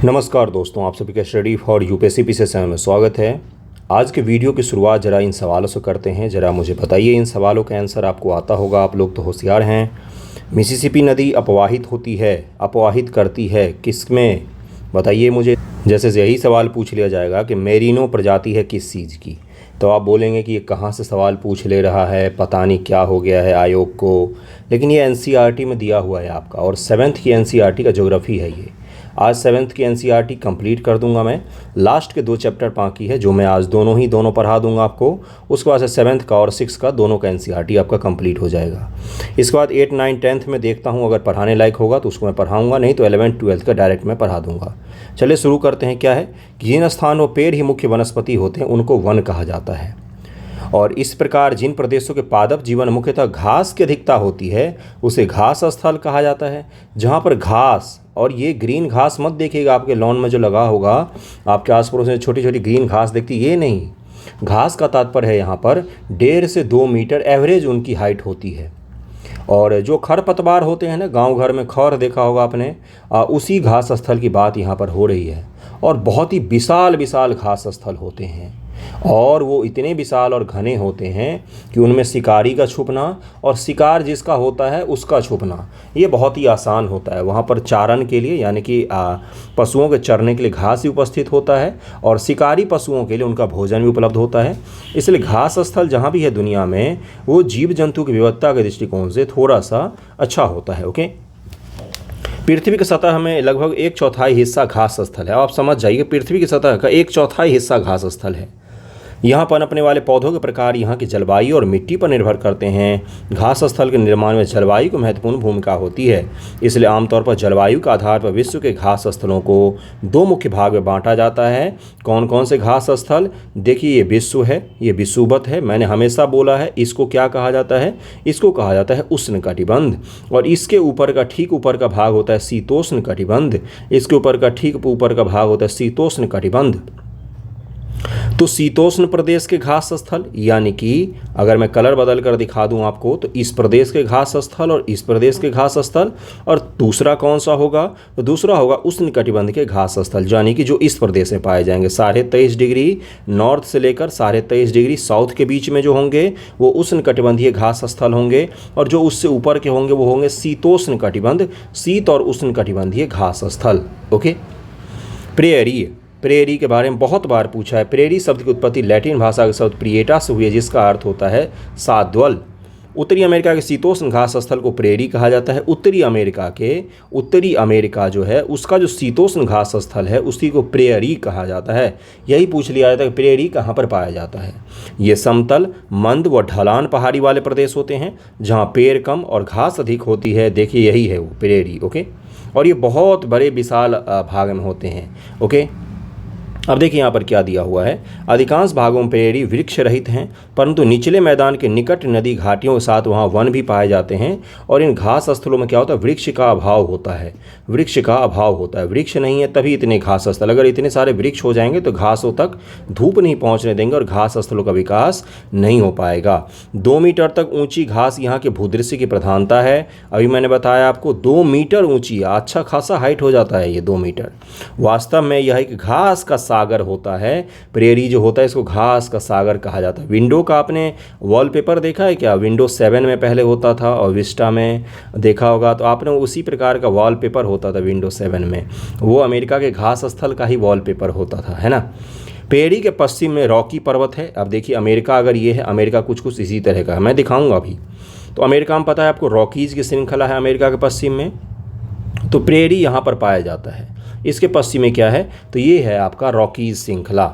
नमस्कार दोस्तों, आप सभी का स्टडी फॉर यूपीएससी चैनल में स्वागत है। आज के वीडियो की शुरुआत ज़रा इन सवालों से करते हैं। ज़रा मुझे बताइए, इन सवालों का आंसर आपको आता होगा, आप लोग तो होशियार हैं। मिसिसिपी नदी अपवाहित होती है, अपवाहित करती है किसमें? बताइए मुझे। जैसे यही सवाल पूछ लिया जाएगा कि मेरिनो प्रजाति है किस चीज़ की, तो आप बोलेंगे कि ये कहाँ से सवाल पूछ ले रहा है, पता नहीं क्या हो गया है आयोग को। लेकिन ये एनसीईआरटी में दिया हुआ है आपका, और 7th की एनसीईआरटी का ज्योग्राफी है ये। आज 7th की एनसीईआरटी कंप्लीट कर दूंगा मैं। लास्ट के 2 चैप्टर बाकी है जो मैं आज दोनों पढ़ा दूंगा आपको। उसके बाद से 7th का और 6th का दोनों का एनसीईआरटी आपका कंप्लीट हो जाएगा। इसके बाद 8, 9, 10th में देखता हूं, अगर पढ़ाने लायक होगा तो उसको मैं पढ़ाऊंगा, नहीं तो 11th, 12th का डायरेक्ट मैं पढ़ा दूंगा। चलिए शुरू करते हैं। क्या है कि जिन स्थानों पर पेड़ ही मुख्य वनस्पति होते हैं उनको वन कहा जाता है। और इस प्रकार जिन प्रदेशों के पादप जीवन मुख्यतः घास की अधिकता होती है उसे घास स्थल कहा जाता है। जहाँ पर घास, और ये ग्रीन घास मत देखिएगा आपके लॉन में जो लगा होगा, आपके आस पड़ोस में छोटी छोटी ग्रीन घास दिखती, ये नहीं। घास का तात्पर्य है यहाँ पर 1.5 से 2 मीटर एवरेज उनकी हाइट होती है। और जो खरपतवार होते हैं ना, गांव घर में खर देखा होगा आपने, उसी घास स्थल की बात यहाँ पर हो रही है। और बहुत ही विशाल विशाल घास स्थल होते हैं, और वो इतने विशाल और घने होते हैं कि उनमें शिकारी का छुपना और शिकार जिसका होता है उसका छुपना ये बहुत ही आसान होता है। वहाँ पर चारण के लिए, यानी कि पशुओं के चरने के लिए घास ही उपस्थित होता है, और शिकारी पशुओं के लिए उनका भोजन भी उपलब्ध होता है। इसलिए घास स्थल जहाँ भी है दुनिया में, वो जीव जंतु की विविधता के दृष्टिकोण से थोड़ा सा अच्छा होता है। ओके, पृथ्वी की सतह में लगभग 1/4 हिस्सा घास स्थल है। आप समझ जाइए, पृथ्वी की सतह का 1/4 हिस्सा घास स्थल है। यहाँ पनपने वाले पौधों के प्रकार यहाँ की जलवायु और मिट्टी पर निर्भर करते हैं। घास स्थल के निर्माण में जलवायु की महत्वपूर्ण भूमिका होती है। इसलिए आमतौर पर जलवायु के आधार पर विश्व के घास स्थलों को 2 मुख्य भाग में बांटा जाता है। कौन कौन से घास स्थल? देखिए, ये विश्व है, ये विषुवत है। मैंने हमेशा बोला है इसको क्या कहा जाता है, इसको कहा जाता है उष्णकटिबंध। और इसके ऊपर का ठीक ऊपर का भाग होता है शीतोष्ण कटिबंध। इसके ऊपर का ठीक ऊपर का भाग होता है शीतोष्ण कटिबंध। तो शीतोष्ण प्रदेश के घास स्थल, यानी कि अगर मैं कलर बदल कर दिखा दूं आपको, तो इस प्रदेश के घास स्थल और इस प्रदेश के घास स्थल। और दूसरा कौन सा होगा? तो दूसरा होगा उष्णकटिबंध के घास स्थल, यानी कि जो इस प्रदेश में पाए जाएंगे। 23.5 डिग्री नॉर्थ से लेकर 23.5 डिग्री साउथ के बीच में जो होंगे वो उष्णकटिबंधीय घास स्थल होंगे, और जो उससे ऊपर के होंगे वो होंगे शीतोष्ण कटिबंध, शीत और उष्णकटिबंधीय घास स्थल। ओके, प्रेरी के बारे में बहुत बार पूछा है। प्रेरी शब्द की उत्पत्ति लैटिन भाषा के शब्द प्रिएटा से हुई है, जिसका अर्थ होता है साद्वल। उत्तरी अमेरिका के शीतोष्ण घास स्थल को प्रेरी कहा जाता है। उत्तरी अमेरिका जो है उसका जो शीतोष्ण घास स्थल है उसी को प्रेरी कहा जाता है। यही पूछ लिया जाता है कि प्रेरी कहाँ पर पाया जाता है। ये समतल, मंद व ढलान पहाड़ी वाले प्रदेश होते हैं जहाँ पेड़ कम और घास अधिक होती है। देखिए, यही है वो प्रेरी। ओके, और ये बहुत बड़े विशाल भाग में होते हैं। ओके, अब देखिए यहाँ पर क्या दिया हुआ है। अधिकांश भागों में प्रेरी वृक्ष रहित हैं, परंतु निचले मैदान के निकट नदी घाटियों के साथ वहाँ वन भी पाए जाते हैं। और इन घास स्थलों में क्या होता है? वृक्ष का अभाव होता है। वृक्ष का अभाव होता है, वृक्ष नहीं है तभी इतने घास स्थल। अगर इतने सारे वृक्ष हो जाएंगे तो घासों तक धूप नहीं पहुँचने देंगे और घास स्थलों का विकास नहीं हो पाएगा। 2 मीटर तक ऊँची घास यहाँ के भूदृश्य की प्रधानता है। अभी मैंने बताया आपको 2 मीटर ऊँची, अच्छा खासा हाइट हो जाता है ये 2 मीटर। वास्तव में यह एक घास का सागर होता है। प्रेरी जो होता है इसको घास का सागर कहा जाता है। विंडो का आपने वॉलपेपर देखा है क्या? विंडोज 7 में पहले होता था और विस्टा में देखा होगा, तो आपने उसी प्रकार का वॉलपेपर होता था विंडोज 7 में। वो अमेरिका के घास स्थल का ही वॉलपेपर होता था, है ना। प्रेरी के पश्चिम में रॉकी पर्वत है। अब देखिए, अमेरिका अगर ये है, अमेरिका कुछ कुछ इसी तरह का है, मैं दिखाऊंगा अभी। तो अमेरिका में पता है आपको रॉकीज की श्रृंखला है अमेरिका के पश्चिम में, तो प्रेरी यहाँ पर पाया जाता है। इसके पश्चिम में क्या है? तो ये है आपका रॉकीज श्रृंखला।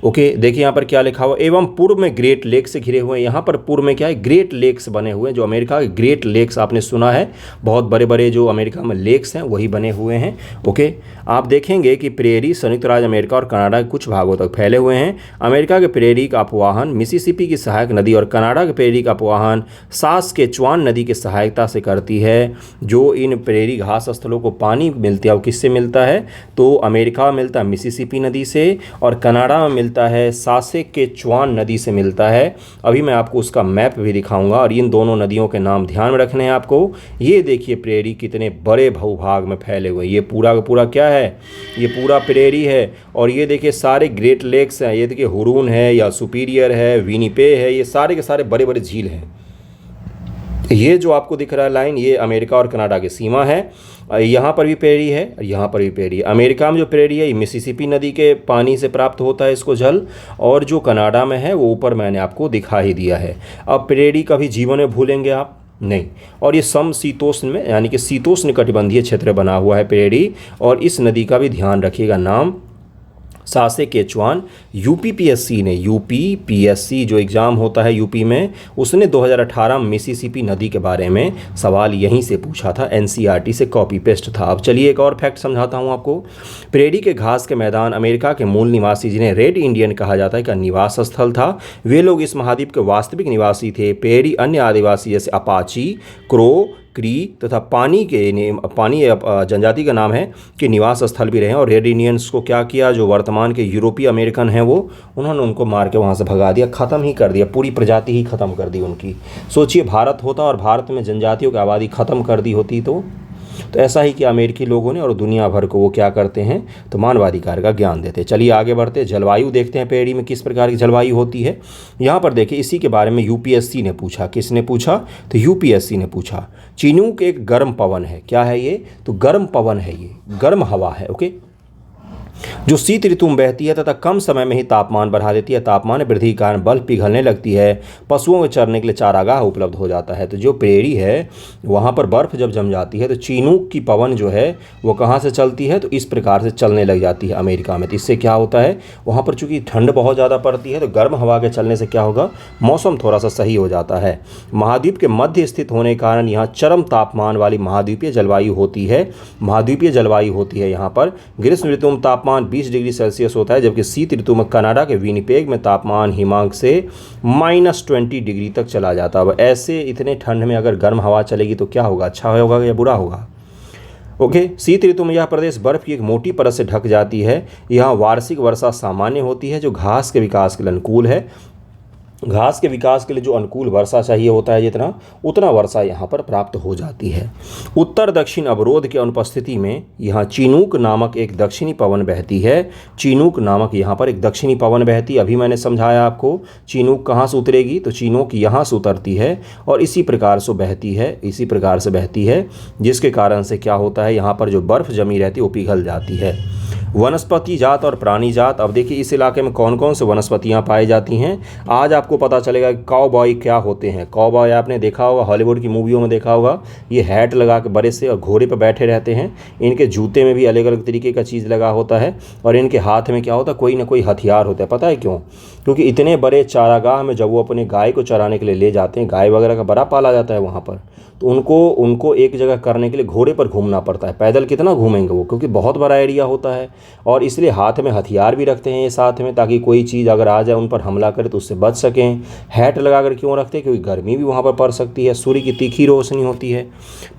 ओके, देखिए यहाँ पर क्या लिखा हुआ, एवं पूर्व में ग्रेट लेक से घिरे हुए हैं। यहाँ पर पूर्व में क्या है? ग्रेट लेक्स बने हुए हैं। जो अमेरिका के ग्रेट लेक्स आपने सुना है, बहुत बड़े बड़े जो अमेरिका में लेक्स हैं वही बने हुए हैं। ओके, आप देखेंगे कि प्रेरी संयुक्त राज्य अमेरिका और कनाडा के कुछ भागों तक फैले हुए हैं। अमेरिका के प्रेरी का अपवाहन मिसिसिपी की सहायक नदी और कनाडा के प्रेरी का अपवाहन सास्केचुआन नदी की सहायता से करती है। जो इन प्रेरी घास स्थलों को पानी मिलता है वो किससे मिलता है? तो अमेरिका में मिलता है मिसिसिपी नदी से, और कनाडा में मिलता है, सासेकेचुआन नदी से मिलता है। अभी मैं आपको उसका मैप भी दिखाऊंगा और इन दोनों नदियों के नाम ध्यान में रखने हैं आपको। ये देखिए प्रेरी कितने बड़े भूभाग में फैले हुए, ये पूरा का पूरा क्या है, ये पूरा प्रेरी है। और ये देखिए सारे ग्रेट लेक्स हैं, ये देखिए हुरून है या सुपीरियर है, विनिपे है, ये सारे के सारे बड़े बड़े झील हैं। ये जो आपको दिख रहा है लाइन, ये अमेरिका और कनाडा की सीमा है। यहाँ पर भी प्रेरी है, यहाँ पर भी प्रेरी है। अमेरिका में जो प्रेरी है ये मिसिसिपी नदी के पानी से प्राप्त होता है इसको जल, और जो कनाडा में है वो ऊपर मैंने आपको दिखा ही दिया है। अब प्रेरी कभी जीवन में भूलेंगे आप नहीं। और ये समशीतोष्ण में यानी कि शीतोष्ण कटिबंधीय क्षेत्र बना हुआ है प्रेरी। और इस नदी का भी ध्यान रखिएगा, नाम सासेकेचुआन। यूपीपीएससी जो एग्ज़ाम होता है यूपी में, उसने 2018 मिसिसिपी नदी के बारे में सवाल यहीं से पूछा था, एनसीईआरटी से कॉपी पेस्ट था। अब चलिए एक और फैक्ट समझाता हूँ आपको। प्रेरी के घास के मैदान अमेरिका के मूल निवासी, जिन्हें रेड इंडियन कहा जाता है, का निवास स्थल था। वे लोग इस महाद्वीप के वास्तविक निवासी थे। प्रेरी अन्य आदिवासी जैसे अपाची, क्रो, क्री तथा पानी जनजाति का नाम है कि निवास स्थल भी रहे। और रेड इंडियंस को क्या किया, जो वर्तमान के यूरोपीय अमेरिकन हैं वो, उन्होंने उनको मार के वहाँ से भगा दिया, ख़त्म ही कर दिया, पूरी प्रजाति ही ख़त्म कर दी उनकी। सोचिए भारत होता और भारत में जनजातियों की आबादी ख़त्म कर दी होती तो ऐसा ही कि अमेरिकी लोगों ने और दुनिया भर को वो क्या करते हैं, तो मानवाधिकार का ज्ञान देते हैं। चलिए आगे बढ़ते, जलवायु देखते हैं प्रेरी में किस प्रकार की जलवायु होती है। यहाँ पर देखिए इसी के बारे में यूपीएससी ने पूछा। किसने पूछा, तो यूपीएससी ने पूछा। चिनूक एक गर्म पवन है, क्या है ये, तो गर्म पवन है, ये गर्म हवा है, ओके, जो शीत ऋतु में बहती है तथा कम समय में ही तापमान बढ़ा देती है। तापमान वृद्धि के कारण बर्फ पिघलने लगती है, पशुओं के चरने के लिए चारागाह उपलब्ध हो जाता है। तो जो प्रेरी है वहाँ पर बर्फ़ जब जम जाती है तो चिनूक की पवन जो है वो कहाँ से चलती है, तो इस प्रकार से चलने लग जाती है अमेरिका में। तो इससे क्या होता है, वहाँ पर चूँकि ठंड बहुत ज़्यादा पड़ती है तो गर्म हवा के चलने से क्या होगा, मौसम थोड़ा सा सही हो जाता है। महाद्वीप के मध्य स्थित होने के कारण यहाँ चरम तापमान वाली महाद्वीपीय जलवायु होती है। महाद्वीपीय जलवायु होती है यहाँ पर। ग्रीष्म ऋतु में तापमान 20 डिग्री सेल्सियस होता है, जबकि शीत ऋतु में कनाडा के विनिपेग में तापमान हिमांक से -20 डिग्री तक चला जाता है। अब ऐसे इतने ठंड में अगर गर्म हवा चलेगी तो क्या होगा, अच्छा होगा या बुरा होगा। ओके, शीत ऋतु में यह प्रदेश बर्फ की एक मोटी परत से ढक जाती है। यहाँ वार्षिक वर्षा सामान्य होती है, जो घास के विकास के लिए अनुकूल है। घास के विकास के लिए जो अनुकूल वर्षा चाहिए होता है जितना, उतना वर्षा यहाँ पर प्राप्त हो जाती है। उत्तर दक्षिण अवरोध की अनुपस्थिति में यहाँ चिनूक नामक एक दक्षिणी पवन बहती है। चिनूक नामक यहाँ पर एक दक्षिणी पवन बहती है। अभी मैंने समझाया आपको चिनूक कहाँ से उतरेगी, तो चिनूक यहाँ से उतरती है और इसी प्रकार से बहती है, इसी प्रकार से बहती है, जिसके कारण से क्या होता है, यहाँ पर जो बर्फ़ जमी रहती है वो पिघल जाती है। वनस्पति जात और प्राणी जात। अब देखिए इस इलाके में कौन कौन से वनस्पतियाँ पाई जाती हैं, आज आपको पता चलेगा कि काउबॉय क्या होते हैं। काउबॉय आपने देखा होगा, हॉलीवुड की मूवियों में देखा होगा, ये हैट लगा के बड़े से और घोड़े पर बैठे रहते हैं। इनके जूते में भी अलग अलग तरीके का चीज़ लगा होता है और इनके हाथ में क्या होता है, कोई ना कोई हथियार होता है। पता है क्यों, क्योंकि इतने बड़े चारागाह में जब वो अपने गाय को चराने के लिए ले जाते हैं, गाय वगैरह का बड़ा पाला जाता है वहाँ पर, तो उनको एक जगह करने के लिए घोड़े पर घूमना पड़ता है। पैदल कितना घूमेंगे वो, क्योंकि बहुत बड़ा एरिया होता है। और इसलिए हाथ में हथियार भी रखते हैं ये साथ में, ताकि कोई चीज़ अगर आ जाए उन पर हमला करे तो उससे बच सकें। हैट लगाकर क्यों रखते हैं, क्योंकि गर्मी भी वहाँ पर पड़ सकती है, सूर्य की तीखी रोशनी होती है।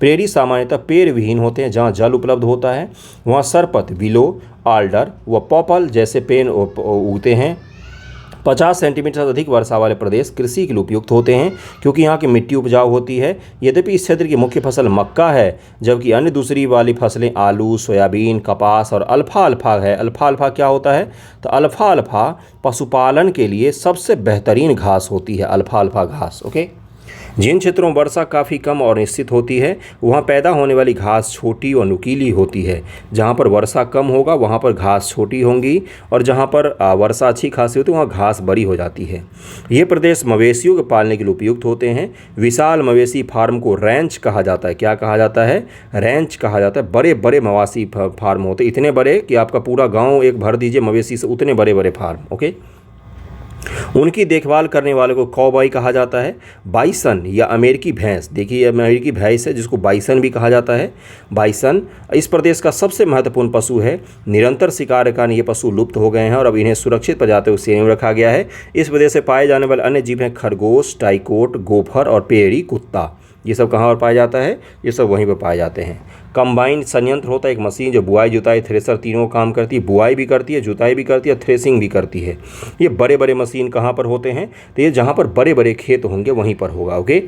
प्रेरी सामान्यतः पेड़ विहीन होते हैं, जहाँ जल उपलब्ध होता है वहाँ सरपत, विलो, आल्डर व पॉपल जैसे पेड़ उगते हैं। 50 सेंटीमीटर से अधिक वर्षा वाले प्रदेश कृषि के लिए उपयुक्त होते हैं, क्योंकि यहाँ की मिट्टी उपजाऊ होती है। यद्यपि इस क्षेत्र की मुख्य फसल मक्का है, जबकि अन्य दूसरी वाली फसलें आलू, सोयाबीन, कपास और अल्फा है। अल्फा क्या होता है, तो अल्फा पशुपालन के लिए सबसे बेहतरीन घास होती है, अल्फा घास। ओके, जिन क्षेत्रों में वर्षा काफ़ी कम और निश्चित होती है वहाँ पैदा होने वाली घास छोटी और नुकीली होती है। जहाँ पर वर्षा कम होगा वहाँ पर घास छोटी होंगी, और जहाँ पर वर्षा अच्छी खासी होती है वहाँ घास बड़ी हो जाती है। ये प्रदेश मवेशियों के पालने के लिए उपयुक्त होते हैं। विशाल मवेशी फार्म को रैंच कहा जाता है। क्या कहा जाता है, रैंच कहा जाता है। बड़े बड़े मवेशी फार्म होते हैं, इतने बड़े कि आपका पूरा गाँव एक भर दीजिए मवेशी से, उतने बड़े बड़े फार्म। ओके, उनकी देखभाल करने वाले को कौबॉय कहा जाता है। बाइसन या अमेरिकी भैंस, देखिए अमेरिकी भैंस है जिसको बाइसन भी कहा जाता है। बाइसन इस प्रदेश का सबसे महत्वपूर्ण पशु है। निरंतर शिकार के कारण ये पशु लुप्त हो गए हैं और अब इन्हें सुरक्षित प्रजातियों की श्रेणी में रखा गया है। इस प्रदेश से पाए जाने वाले अन्य जीव हैं खरगोश, टाइकोट, गोफर और पेड़ी कुत्ता। ये सब कहाँ पर पाया जाता है, ये सब वहीं पर पाए जाते हैं। कंबाइन संयंत्र होता है एक मशीन जो बुआई जुताई थ्रेसर तीनों काम करती है, बुआई भी करती है, जुताई भी करती है, थ्रेसिंग भी करती है। ये बड़े बड़े मशीन कहाँ पर होते हैं, तो ये जहाँ पर बड़े बड़े खेत होंगे वहीं पर होगा। ओके,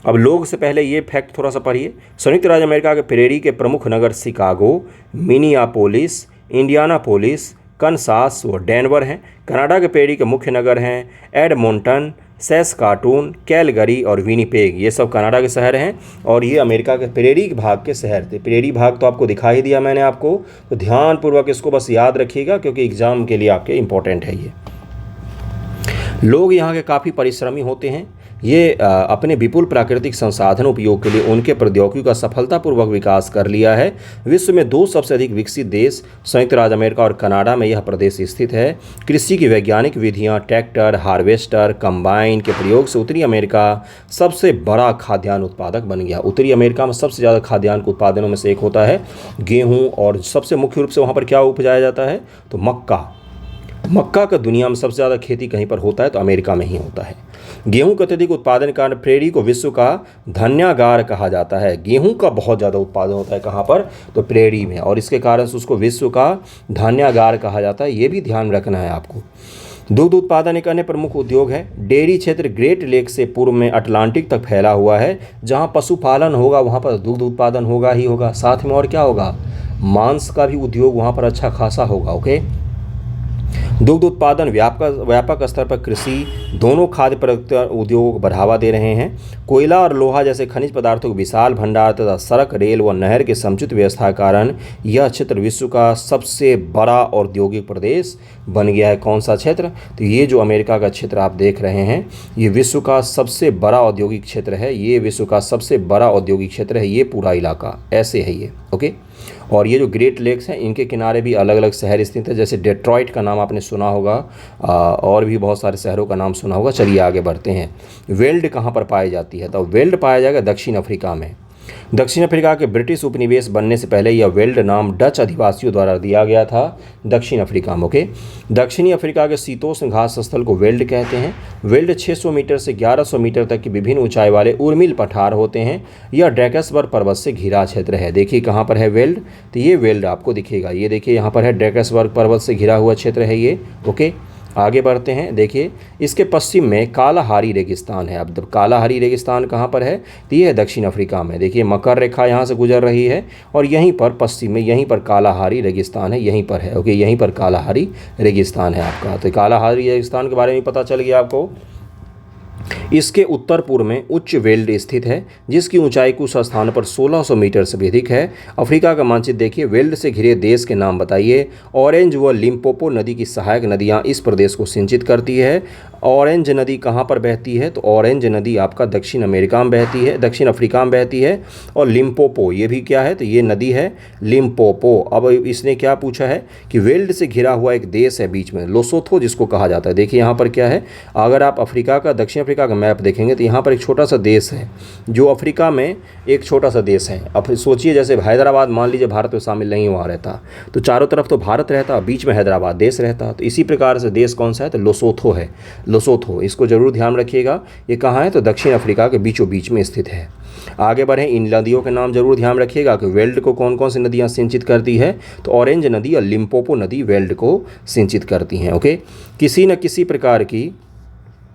अब लोग से पहले ये फैक्ट थोड़ा सा पढ़िए। संयुक्त राज्य अमेरिका के प्रेरी के प्रमुख नगर शिकागो, मिनियापोलिस, इंडियानापोलिस, कनसास व डेनवर हैं। कनाडा के प्रेरी के मुख्य नगर हैं एडमोंटन, सैस्काटून, कैलगरी और विनिपेग। ये सब कनाडा के शहर हैं और ये अमेरिका के प्रेरी भाग के शहर थे। प्रेरी भाग तो आपको दिखा ही दिया मैंने आपको, तो ध्यानपूर्वक इसको बस याद रखिएगा क्योंकि एग्जाम के लिए आपके इम्पोर्टेंट है ये। लोग यहाँ के काफ़ी परिश्रमी होते हैं। ये अपने विपुल प्राकृतिक संसाधन उपयोग के लिए उनके प्रौद्योगिकी का सफलतापूर्वक विकास कर लिया है। विश्व में 2 सबसे अधिक विकसित देश संयुक्त राज्य अमेरिका और कनाडा में यह प्रदेश स्थित है। कृषि की वैज्ञानिक विधियां, ट्रैक्टर, हार्वेस्टर, कंबाइन के प्रयोग से उत्तरी अमेरिका सबसे बड़ा खाद्यान्न उत्पादक बन गया। उत्तरी अमेरिका में सबसे ज़्यादा खाद्यान्न के उत्पादनों में से एक होता है गेहूँ, और सबसे मुख्य रूप से वहाँ पर क्या उपजाया जाता है, तो मक्का का दुनिया में सबसे ज़्यादा खेती कहीं पर होता है तो अमेरिका में ही होता है। गेहूं के अत्यधिक उत्पादन के कारण प्रेरी को विश्व का धान्यागार कहा जाता है। गेहूं का बहुत ज़्यादा उत्पादन होता है कहाँ पर, तो प्रेरी में, और इसके कारण से उसको विश्व का धान्यागार कहा जाता है। ये भी ध्यान रखना है आपको। दुग्ध उत्पादन एक अन्य प्रमुख उद्योग है। डेयरी क्षेत्र ग्रेट लेक से पूर्व में अटलांटिक तक फैला हुआ है। जहाँ पशुपालन होगा वहाँ पर दुग्ध उत्पादन होगा ही होगा, साथ में और क्या होगा, मांस का भी उद्योग वहाँ पर अच्छा खासा होगा। ओके, दुग्ध उत्पादन व्यापक स्तर पर कृषि दोनों खाद्य प्रक्रिया उद्योगों को बढ़ावा दे रहे हैं। कोयला और लोहा जैसे खनिज पदार्थों के विशाल भंडार तथा सड़क, रेल व नहर के समुचित व्यवस्था के कारण यह क्षेत्र विश्व का सबसे बड़ा औद्योगिक प्रदेश बन गया है। कौन सा क्षेत्र, तो ये जो अमेरिका का क्षेत्र आप देख रहे हैं ये विश्व का सबसे बड़ा औद्योगिक क्षेत्र है। ये विश्व का सबसे बड़ा औद्योगिक क्षेत्र है, ये पूरा इलाका ऐसे है ये। ओके, और ये जो ग्रेट लेक्स हैं इनके किनारे भी अलग अलग शहर स्थित है। जैसे डेट्रॉइट का नाम आपने सुना होगा, और भी बहुत सारे शहरों का नाम सुना होगा। चलिए आगे बढ़ते हैं। वेल्ड कहाँ पर पाई जाती है, तो वेल्ड पाया जाएगा दक्षिण अफ्रीका में। दक्षिण अफ्रीका के ब्रिटिश उपनिवेश बनने से पहले यह वेल्ड नाम डच अधिवासियों द्वारा दिया गया था दक्षिण अफ्रीका में। ओके, दक्षिणी अफ्रीका के शीतोष्ण घास स्थल को वेल्ड कहते हैं। वेल्ड 600 मीटर से 1100 मीटर तक की विभिन्न ऊंचाई वाले उर्मिल पठार होते हैं। यह ड्रैकेसबर्ग पर्वत से घिरा क्षेत्र है। देखिए कहाँ पर है वेल्ड, तो ये वेल्ड आपको दिखेगा, ये देखिए यहाँ पर है, ड्रैकेसबर्ग पर्वत से घिरा हुआ क्षेत्र है ये। ओके, आगे बढ़ते हैं। देखिए इसके पश्चिम में कालाहारी रेगिस्तान है। अब कालाहारी रेगिस्तान कहाँ पर है, तो ये है दक्षिण अफ्रीका में। देखिए मकर रेखा यहाँ से गुजर रही है और यहीं पर पश्चिम में यहीं पर कालाहारी रेगिस्तान है, यहीं पर है। ओके, यहीं पर कालाहारी रेगिस्तान है आपका। तो कालाहारी रेगिस्तान के बारे में पता चल गया आपको। इसके उत्तर पूर्व में उच्च वेल्ड स्थित है जिसकी ऊंचाई कुछ स्थानों पर 1600 मीटर से भी अधिक है। अफ्रीका का मानचित्र देखिए, वेल्ड से घिरे देश के नाम बताइए। ऑरेंज व लिम्पोपो नदी की सहायक नदियां इस प्रदेश को सिंचित करती है। ऑरेंज नदी कहाँ पर बहती है, तो ऑरेंज नदी आपका दक्षिण अमेरिका में बहती है, दक्षिण अफ्रीका में बहती है। और लिम्पोपो ये भी क्या है, तो ये नदी है लिम्पोपो। अब इसने क्या पूछा है कि वेल्ड से घिरा हुआ एक देश है बीच में, लोसोथो जिसको कहा जाता है। देखिए यहाँ पर क्या है, अगर आप अफ्रीका का दक्षिण अफ्रीका का मैप देखेंगे तो यहाँ पर एक छोटा सा देश है जो अफ्रीका में एक छोटा सा देश है। अब सोचिए जैसे हैदराबाद मान लीजिए भारत में शामिल नहीं हुआ रहता तो चारों तरफ तो भारत रहता, बीच में हैदराबाद देश रहता। तो इसी प्रकार से देश कौन सा है, तो लोसोथो है। लोसोथो, इसको जरूर ध्यान रखिएगा। ये कहाँ है, तो दक्षिण अफ्रीका के बीचों बीच में स्थित है। आगे बढ़ें, इन नदियों के नाम जरूर ध्यान रखिएगा कि वेल्ड को कौन कौन सी नदियाँ सिंचित करती है, तो ऑरेंज नदी और लिम्पोपो नदी वेल्ड को सिंचित करती हैं। ओके, किसी न किसी प्रकार की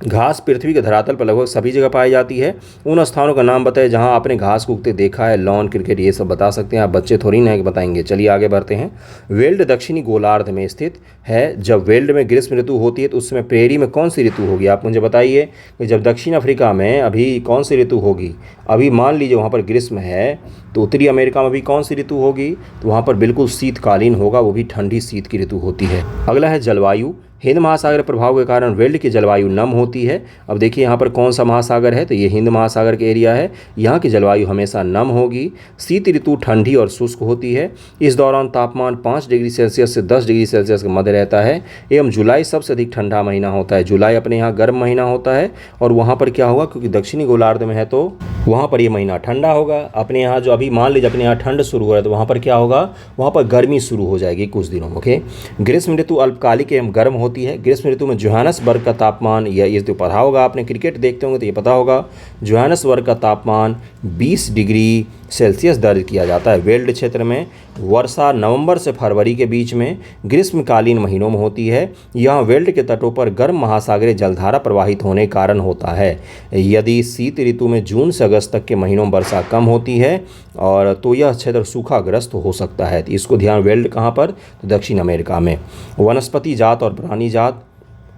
घास पृथ्वी के धरातल पर लगभग सभी जगह पाई जाती है। उन स्थानों का नाम बताएं जहां आपने घास को उगते देखा है। लॉन, क्रिकेट, ये सब बता सकते हैं आप, बच्चे थोड़ी ना है कि बताएंगे। चलिए आगे बढ़ते हैं। वेल्ड दक्षिणी गोलार्ध में स्थित है। जब वेल्ड में ग्रीष्म ऋतु होती है तो उस समय प्रेरी में कौन सी ऋतु होगी, आप मुझे बताइए कि जब दक्षिण अफ्रीका में अभी कौन सी ऋतु होगी। अभी मान लीजिए वहाँ पर ग्रीष्म है तो उत्तरी अमेरिका में भी कौन सी ऋतु होगी, तो वहाँ पर बिल्कुल शीतकालीन होगा, वो भी ठंडी शीत की ऋतु होती है। अगला है जलवायु। हिंद महासागर प्रभाव के कारण वेल्ड की जलवायु नम होती है। अब देखिए यहाँ पर कौन सा महासागर है, तो ये हिंद महासागर के एरिया है। यहाँ की जलवायु हमेशा नम होगी। शीत ऋतु ठंडी और शुष्क होती है। इस दौरान तापमान 5 डिग्री सेल्सियस से 10 डिग्री सेल्सियस के मध्य रहता है। एवं जुलाई सबसे अधिक ठंडा महीना होता है। जुलाई अपने यहाँ गर्म महीना होता है और वहाँ पर क्या होगा, क्योंकि दक्षिणी गोलार्ध में है तो वहाँ पर ये महीना ठंडा होगा। अपने यहाँ जो अभी मान लीजिए अपने यहाँ ठंड शुरू हो रहा है तो वहाँ पर क्या होगा, वहाँ पर गर्मी शुरू हो जाएगी कुछ दिनों। ओके, ग्रीष्म ऋतु अल्पकालिक एवं गर्म होती है। ग्रीष्म ऋतु में जोहानसबर्ग का तापमान, या ये तो पढ़ा होगा आपने, क्रिकेट देखते होंगे तो ये पता होगा, जोहानसबर्ग का तापमान 20 डिग्री सेल्सियस दर्ज किया जाता है। वेल्ड क्षेत्र में वर्षा नवंबर से फरवरी के बीच में ग्रीष्मकालीन महीनों में होती है। यहाँ वेल्ड के तटों पर गर्म महासागरीय जलधारा प्रवाहित होने के कारण होता है। यदि शीत ऋतु में जून से अगस्त तक के महीनों में वर्षा कम होती है और तो यह क्षेत्र सूखाग्रस्त हो सकता है। तो इसको ध्यान, वेल्ड कहाँ पर, तो दक्षिण अमेरिका में। वनस्पति जात और प्राणी जात,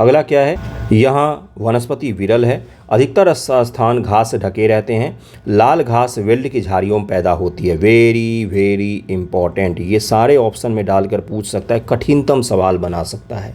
अगला क्या है, यहाँ वनस्पति विरल है। अधिकतर स्थान घास से ढके रहते हैं। लाल घास वेल्ड की झाड़ियों में पैदा होती है। वेरी वेरी इंपॉर्टेंट, ये सारे ऑप्शन में डालकर पूछ सकता है, कठिनतम सवाल बना सकता है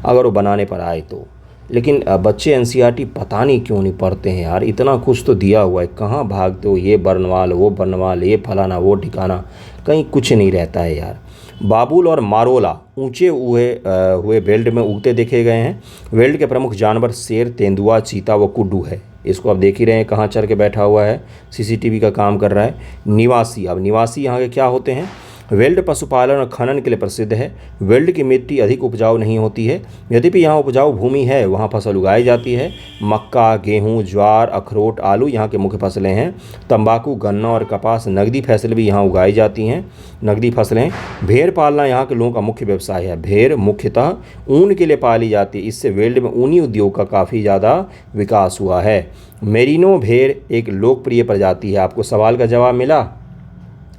अगर वो बनाने पर आए तो। लेकिन बच्चे एनसीईआरटी पता नहीं क्यों नहीं पढ़ते हैं यार, इतना कुछ तो दिया हुआ है, कहाँ भागते हो, ये बर्नवाल वो बर्नवाल, ये फलाना वो ठिकाना, कहीं कुछ नहीं रहता है यार। बाबुल और मारोला ऊंचे हुए वेल्ड में उगते देखे गए हैं। वेल्ड के प्रमुख जानवर शेर, तेंदुआ, चीता व कुड्डू है। इसको आप देख ही रहे हैं कहाँ चढ़ के बैठा हुआ है, सीसीटीवी का काम कर रहा है। निवासी, अब निवासी यहाँ के क्या होते हैं, वेल्ड पशुपालन और खनन के लिए प्रसिद्ध है। वेल्ड की मिट्टी अधिक उपजाऊ नहीं होती है, यद्यपि यहाँ उपजाऊ भूमि है, वहाँ फसल उगाई जाती है। मक्का, गेहूँ, ज्वार, अखरोट, आलू यहाँ के मुख्य फसलें हैं। तंबाकू, गन्ना और कपास, नकदी फसलें भी यहाँ उगाई जाती हैं, नकदी फसलें। भेड़ पालना यहाँ के लोगों का मुख्य व्यवसाय है। भेड़ मुख्यतः ऊन के लिए पाली जाती है, इससे वेल्ड में ऊनी उद्योग का काफ़ी ज़्यादा विकास हुआ है। मेरिनो भेड़ एक लोकप्रिय प्रजाति है। आपको सवाल का जवाब मिला,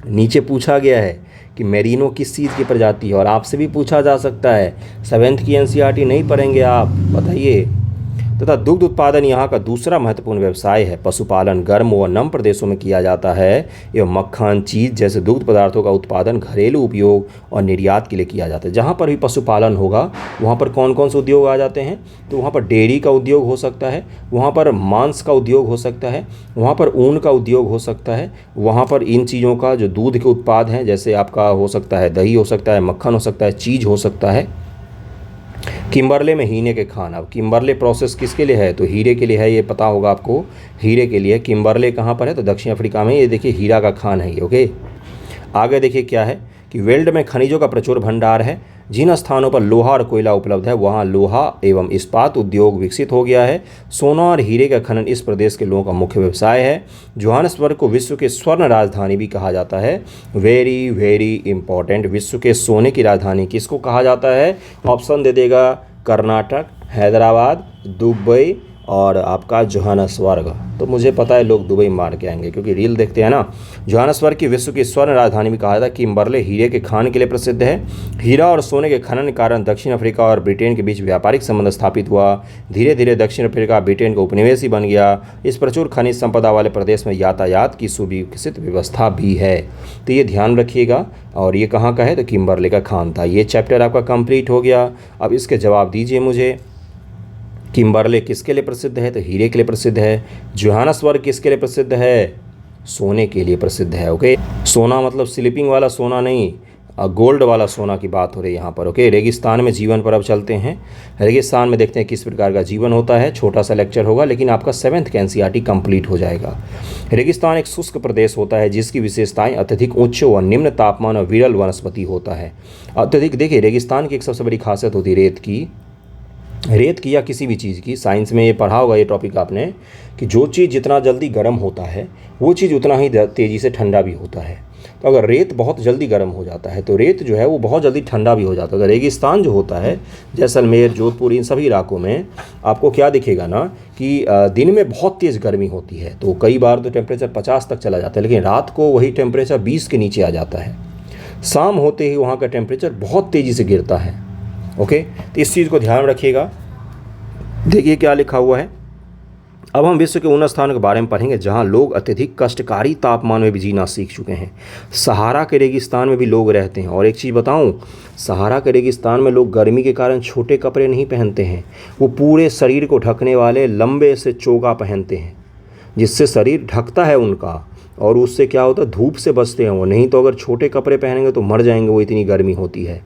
नीचे पूछा गया है कि मेरिनो किस चीज़ की प्रजाति है, और आपसे भी पूछा जा सकता है। 7th की एनसीईआरटी नहीं पढ़ेंगे आप, बताइए। तथा दुग्ध उत्पादन यहाँ का दूसरा महत्वपूर्ण व्यवसाय है। पशुपालन गर्म व नम प्रदेशों में किया जाता है एवं मक्खन, चीज़ जैसे दुग्ध पदार्थों का उत्पादन घरेलू उपयोग और निर्यात के लिए किया जाता है। जहाँ पर भी पशुपालन होगा वहाँ पर कौन कौन से उद्योग आ जाते हैं, तो वहाँ पर डेयरी का उद्योग हो सकता है, वहाँ पर मांस का उद्योग हो सकता है, वहाँ पर ऊन का उद्योग हो सकता है, वहाँ पर इन चीज़ों का जो दूध के उत्पाद हैं, जैसे आपका हो सकता है दही हो सकता है, मक्खन हो सकता है, चीज़ हो सकता है। किम्बरले में हीरे के खान, अब किम्बरले प्रोसेस किसके लिए है, तो हीरे के लिए है, ये पता होगा आपको, हीरे के लिए। किम्बरले कहाँ पर है, तो दक्षिण अफ्रीका में। ये देखिए हीरा का खान है ये, ओके। आगे देखिए क्या है कि वेल्ड में खनिजों का प्रचुर भंडार है। जिन स्थानों पर लोहा और कोयला उपलब्ध है वहाँ लोहा एवं इस्पात उद्योग विकसित हो गया है। सोना और हीरे का खनन इस प्रदेश के लोगों का मुख्य व्यवसाय है। जोहानसबर्ग को विश्व के स्वर्ण राजधानी भी कहा जाता है। वेरी वेरी इंपॉर्टेंट, विश्व के सोने की राजधानी किसको कहा जाता है, ऑप्शन दे देगा, कर्नाटक, हैदराबाद, दुबई और आपका जोहानसबर्ग। तो मुझे पता है लोग दुबई मार के आएंगे क्योंकि रील देखते हैं ना। जोहानसबर्ग की विश्व की स्वर्ण राजधानी भी कहा जाता है। किम्बरले हीरे के खान के लिए प्रसिद्ध है। हीरा और सोने के खनन के कारण दक्षिण अफ्रीका और ब्रिटेन के बीच व्यापारिक संबंध स्थापित हुआ। धीरे धीरे दक्षिण अफ्रीका ब्रिटेन का उपनिवेश ही बन गया। इस प्रचुर खनिज संपदा वाले प्रदेश में यातायात की सुविकसित व्यवस्था भी है, तो ये ध्यान रखिएगा। और ये कहाँ का है, तो किम्बरले का खान था। ये चैप्टर आपका कंप्लीट हो गया। अब इसके जवाब दीजिए मुझे। किम्बरले किसके लिए प्रसिद्ध है, तो हीरे के लिए प्रसिद्ध है। जोहानसबर्ग किसके लिए प्रसिद्ध है, सोने के लिए प्रसिद्ध है, ओके। सोना मतलब स्लीपिंग वाला सोना नहीं, गोल्ड वाला सोना की बात हो रही है यहाँ पर, ओके। रेगिस्तान में जीवन पर अब चलते हैं। रेगिस्तान में देखते हैं किस प्रकार का जीवन होता है। छोटा सा लेक्चर होगा लेकिन आपका 7th का एनसीईआरटी कंप्लीट हो जाएगा। रेगिस्तान एक शुष्क प्रदेश होता है जिसकी विशेषताएं अत्यधिक उच्च व निम्न तापमान और विरल वनस्पति होता है। अत्यधिक, देखिए रेगिस्तान की एक सबसे बड़ी खासियत होती है रेत की या किसी भी चीज़ की। साइंस में ये पढ़ा होगा ये टॉपिक आपने, कि जो चीज़ जितना जल्दी गर्म होता है वो चीज़ उतना ही तेज़ी से ठंडा भी होता है। तो अगर रेत बहुत जल्दी गर्म हो जाता है तो रेत जो है वो बहुत जल्दी ठंडा भी हो जाता है। तो रेगिस्तान जो होता है, जैसलमेर, जोधपुर, इन सभी इलाकों में आपको क्या दिखेगा ना कि दिन में बहुत तेज़ गर्मी होती है, तो कई बार तो टेम्परेचर 50 तक चला जाता है, लेकिन रात को वही टेम्परेचर 20 के नीचे आ जाता है। शाम होते ही वहाँ का टेम्परेचर बहुत तेज़ी से गिरता है, ओके। तो इस चीज़ को ध्यान रखिएगा। देखिए क्या लिखा हुआ है। अब हम विश्व के उन स्थानों के बारे में पढ़ेंगे जहां लोग अत्यधिक कष्टकारी तापमान में भी जीना सीख चुके हैं। सहारा के रेगिस्तान में भी लोग रहते हैं। और एक चीज़ बताऊं, सहारा के रेगिस्तान में लोग गर्मी के कारण छोटे कपड़े नहीं पहनते हैं, वो पूरे शरीर को ढकने वाले लंबे से चोगा पहनते हैं, जिससे शरीर ढकता है उनका, और उससे क्या होता है, धूप से बचते हैं वो। नहीं तो अगर छोटे कपड़े पहनेंगे तो मर जाएंगे, वो इतनी गर्मी होती है।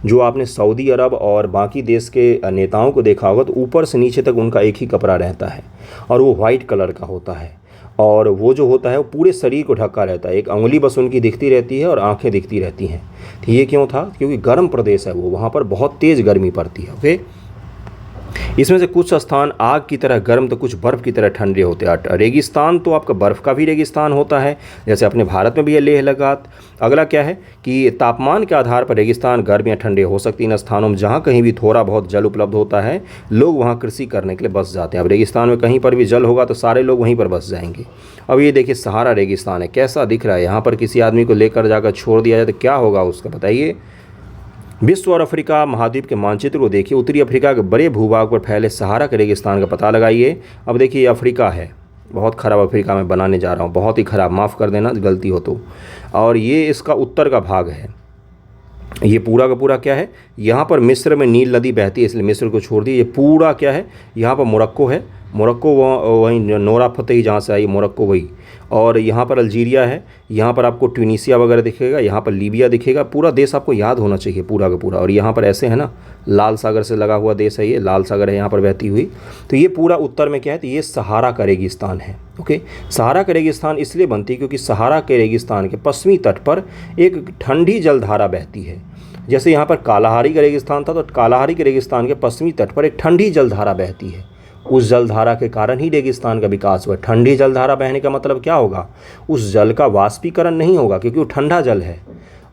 जो आपने सऊदी अरब और बाकी देश के नेताओं को देखा होगा तो ऊपर से नीचे तक उनका एक ही कपड़ा रहता है और वो वाइट कलर का होता है, और वो जो होता है वो पूरे शरीर को ढका रहता है। एक अंगुली बस उनकी दिखती रहती है और आंखें दिखती रहती हैं। तो ये क्यों था, क्योंकि गर्म प्रदेश है वो, वहाँ पर बहुत तेज़ गर्मी पड़ती है, ओके। इसमें से कुछ स्थान आग की तरह गर्म तो कुछ बर्फ़ की तरह ठंडे होते हैं। रेगिस्तान तो आपका बर्फ़ का भी रेगिस्तान होता है, जैसे अपने भारत में भी है लेह लद्दाख। अगला क्या है कि तापमान के आधार पर रेगिस्तान गर्म या ठंडे हो सकती हैं। इन स्थानों में जहाँ कहीं भी थोड़ा बहुत जल उपलब्ध होता है, लोग वहाँ कृषि करने के लिए बस जाते हैं। अब रेगिस्तान में कहीं पर भी जल होगा तो सारे लोग वहीं पर बस जाएंगे। अब ये देखिए सहारा रेगिस्तान है, कैसा दिख रहा है। यहाँ पर किसी आदमी को लेकर जाकर छोड़ दिया जाए तो क्या होगा उसका, बताइए। विश्व और अफ्रीका महाद्वीप के मानचित्र को देखिए। उत्तरी अफ्रीका के बड़े भूभाग पर फैले सहारा के रेगिस्तान का पता लगाइए। अब देखिए ये अफ्रीका है, बहुत ख़राब अफ्रीका में बनाने जा रहा हूँ, बहुत ही ख़राब, माफ़ कर देना गलती हो तो। और ये इसका उत्तर का भाग है। ये पूरा का पूरा क्या है, यहाँ पर मिस्र में नील नदी बहती है, इसलिए मिस्र को छोड़ दिए। ये पूरा क्या है, यहाँ पर मोरक्को है, मोरक्को वहीं नोरा फतेही जहाँ से आई मोरक्को वही। और यहाँ पर अल्जीरिया है, यहाँ पर आपको ट्यूनीसिया वगैरह दिखेगा, यहाँ पर लीबिया दिखेगा। पूरा देश आपको याद होना चाहिए पूरा का पूरा। और यहाँ पर ऐसे है ना, लाल सागर से लगा हुआ देश है, ये लाल सागर है यहाँ पर बहती हुई। तो ये पूरा उत्तर में क्या है, तो ये सहारा का रेगिस्तान है। ओके, सहारा का रेगिस्तान इसलिए बनती है क्योंकि सहारा के रेगिस्तान के पश्चिमी तट पर एक ठंडी जलधारा बहती है। जैसे यहाँ पर कालाहारी का रेगिस्तान था, तो कालाहारी के रेगिस्तान के पश्चिमी तट पर एक ठंडी जलधारा बहती है। उस जलधारा के कारण ही रेगिस्तान का विकास हुआ। ठंडी जलधारा बहने का मतलब क्या होगा, उस जल का वाष्पीकरण नहीं होगा, क्योंकि वो ठंडा जल है,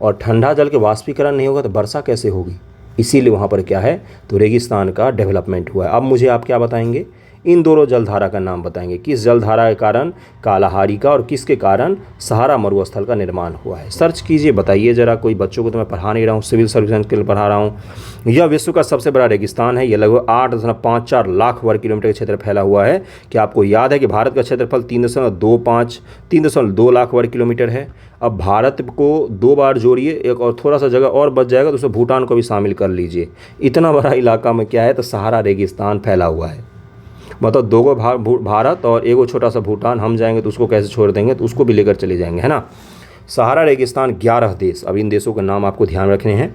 और ठंडा जल के वाष्पीकरण नहीं होगा तो वर्षा कैसे होगी। इसीलिए वहाँ पर क्या है, तो रेगिस्तान का डेवलपमेंट हुआ है। अब मुझे आप क्या बताएंगे, इन दोनों जलधारा का नाम बताएंगे। किस जलधारा के कारण कालाहारी का, और किसके कारण सहारा मरुस्थल का निर्माण हुआ है। सर्च कीजिए, बताइए ज़रा। कोई बच्चों को तो मैं पढ़ा नहीं रहा हूँ, सिविल सर्विस के लिए पढ़ा रहा हूँ। यह विश्व का सबसे बड़ा रेगिस्तान है। यह लगभग 8.54 लाख वर्ग किलोमीटर के क्षेत्र फैला हुआ है। क्या आपको याद है कि भारत का क्षेत्रफल 3.2 लाख वर्ग किलोमीटर है। अब भारत को 2 बार जोड़िए, एक और थोड़ा सा जगह और बच जाएगा तो उसमें भूटान को भी शामिल कर लीजिए। इतना बड़ा इलाका में क्या है, तो सहारा रेगिस्तान फैला हुआ है। मतलब 2 भाग भारत और 1 छोटा सा भूटान, हम जाएंगे तो उसको कैसे छोड़ देंगे, तो उसको भी लेकर चले जाएंगे, है ना। सहारा रेगिस्तान 11 देश, अब इन देशों के नाम आपको ध्यान रखने हैं।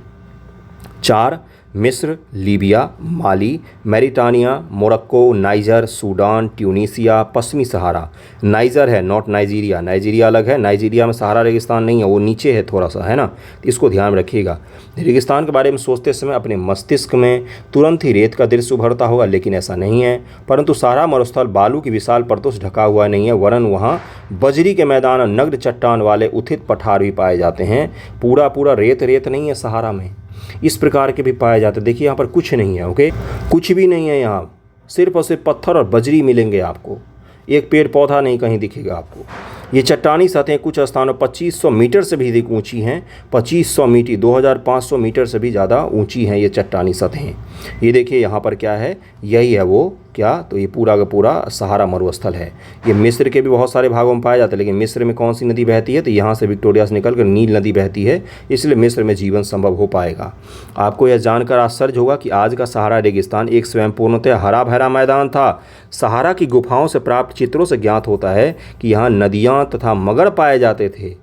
4 मिस्र, लीबिया, माली, मैरिटानिया, मोरक्को, नाइजर, सूडान, ट्यूनीसिया, पश्चिमी सहारा। नाइजर है, नॉट नाइजीरिया, नाइजीरिया अलग है। नाइजीरिया में सहारा रेगिस्तान नहीं है, वो नीचे है थोड़ा सा, है ना, तो इसको ध्यान में रखिएगा। रेगिस्तान के बारे में सोचते समय अपने मस्तिष्क में तुरंत ही रेत का दृश्य उभरता होगा, लेकिन ऐसा नहीं है। परंतु सहारा मरुस्थल बालू की विशाल परतों से ढका हुआ नहीं है, वरन वहाँ बजरी के मैदान और नग्न चट्टान वाले उथित पठार भी पाए जाते हैं। पूरा पूरा रेत नहीं है सहारा में, इस प्रकार के भी पाए जाते हैं। देखिए यहाँ पर कुछ नहीं है, ओके, कुछ भी नहीं है यहाँ, सिर्फ और सिर्फ पत्थर और बजरी मिलेंगे आपको। एक पेड़ पौधा नहीं कहीं दिखेगा आपको। ये चट्टानी सतहें कुछ स्थानों 2500 मीटर से भी अधिक ऊंची हैं। 2500 मीटर, 2500 मीटर से भी ज़्यादा ऊंची हैं ये चट्टानी सतहें। ये देखिए यहाँ पर क्या है, यही है वो क्या, तो ये पूरा का पूरा सहारा मरुस्थल है। ये मिस्र के भी बहुत सारे भागों में पाया जाता है, लेकिन मिस्र में कौन सी नदी बहती है, तो यहाँ से विक्टोरिया से निकलकर नील नदी बहती है, इसलिए मिस्र में जीवन संभव हो पाएगा। आपको यह जानकर आश्चर्य होगा कि आज का सहारा रेगिस्तान एक स्वयं पूर्णतः हरा भरा मैदान था। सहारा की गुफाओं से प्राप्त चित्रों से ज्ञात होता है कि यहाँ नदियाँ तथा मगर पाए जाते थे।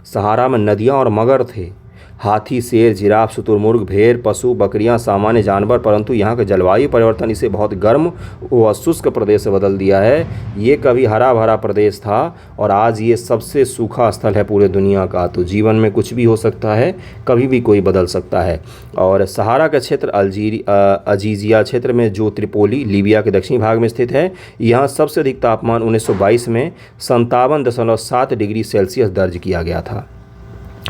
सहारा में नदियाँ और मगर थे। हाथी, शेर, जिराफ, शुतुरमुर्ग, भेड़, पशु, बकरियां सामान्य जानवर, परंतु यहाँ का जलवायु परिवर्तन इसे बहुत गर्म व शुष्क प्रदेश से बदल दिया है। ये कभी हरा भरा प्रदेश था और आज ये सबसे सूखा स्थल है पूरे दुनिया का। तो जीवन में कुछ भी हो सकता है, कभी भी कोई बदल सकता है। और सहारा का क्षेत्र अजीजिया क्षेत्र में, जो त्रिपोली लीबिया के दक्षिणी भाग में स्थित है, यहाँ सबसे अधिक तापमान 1922 में 57.7 डिग्री सेल्सियस दर्ज किया गया था।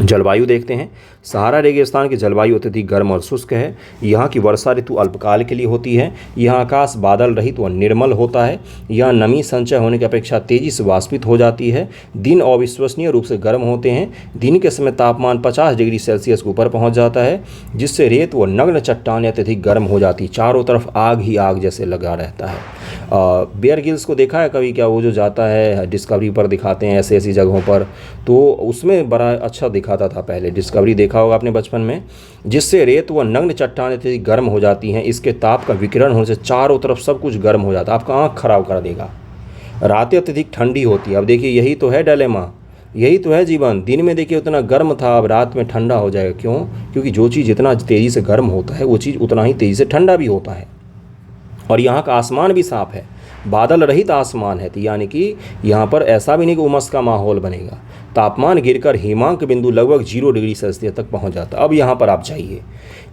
जलवायु देखते हैं। सहारा रेगिस्तान की जलवायु अत्यधिक गर्म और शुष्क है। यहाँ की वर्षा ऋतु अल्पकाल के लिए होती है। यहाँ आकाश बादल रहित व निर्मल होता है। यहाँ नमी संचय होने की अपेक्षा तेजी से वाष्पित हो जाती है। दिन अविश्वसनीय रूप से गर्म होते हैं। दिन के समय तापमान 50 डिग्री सेल्सियस के ऊपर पहुँच जाता है, जिससे रेत व नग्न चट्टान अत्यधिक गर्म हो जाती है। चारों तरफ आग ही आग जैसे लगा रहता है। बेयर गिल्स को देखा है कभी क्या, वो जो जाता है डिस्कवरी पर दिखाते हैं ऐसी ऐसी जगहों पर, तो उसमें बड़ा अच्छा दिखाता था पहले। डिस्कवरी देखा होगा आपने बचपन में, जिससे रेत व नग्न चट्टानें अत्यधिक गर्म हो जाती हैं। इसके ताप का विकिरण होने से चारों तरफ सब कुछ गर्म हो जाता है, आपका आँख खराब कर देगा। रातें अत्यधिक ठंडी होती है। अब देखिए यही तो है डिलेमा, यही तो है जीवन। दिन में देखिए उतना गर्म था, अब रात में ठंडा हो जाएगा। क्यों? क्योंकि जो चीज़ जितना तेज़ी से गर्म होता है वो चीज़ उतना ही तेज़ी से ठंडा भी होता है। और यहाँ का आसमान भी साफ है, बादल रहित आसमान है, तो यानी कि यहाँ पर ऐसा भी नहीं कि उमस का माहौल बनेगा। तापमान गिरकर हिमांक बिंदु लगभग 0 डिग्री सेल्सियस तक पहुँच जाता है। अब यहाँ पर आप जाइए,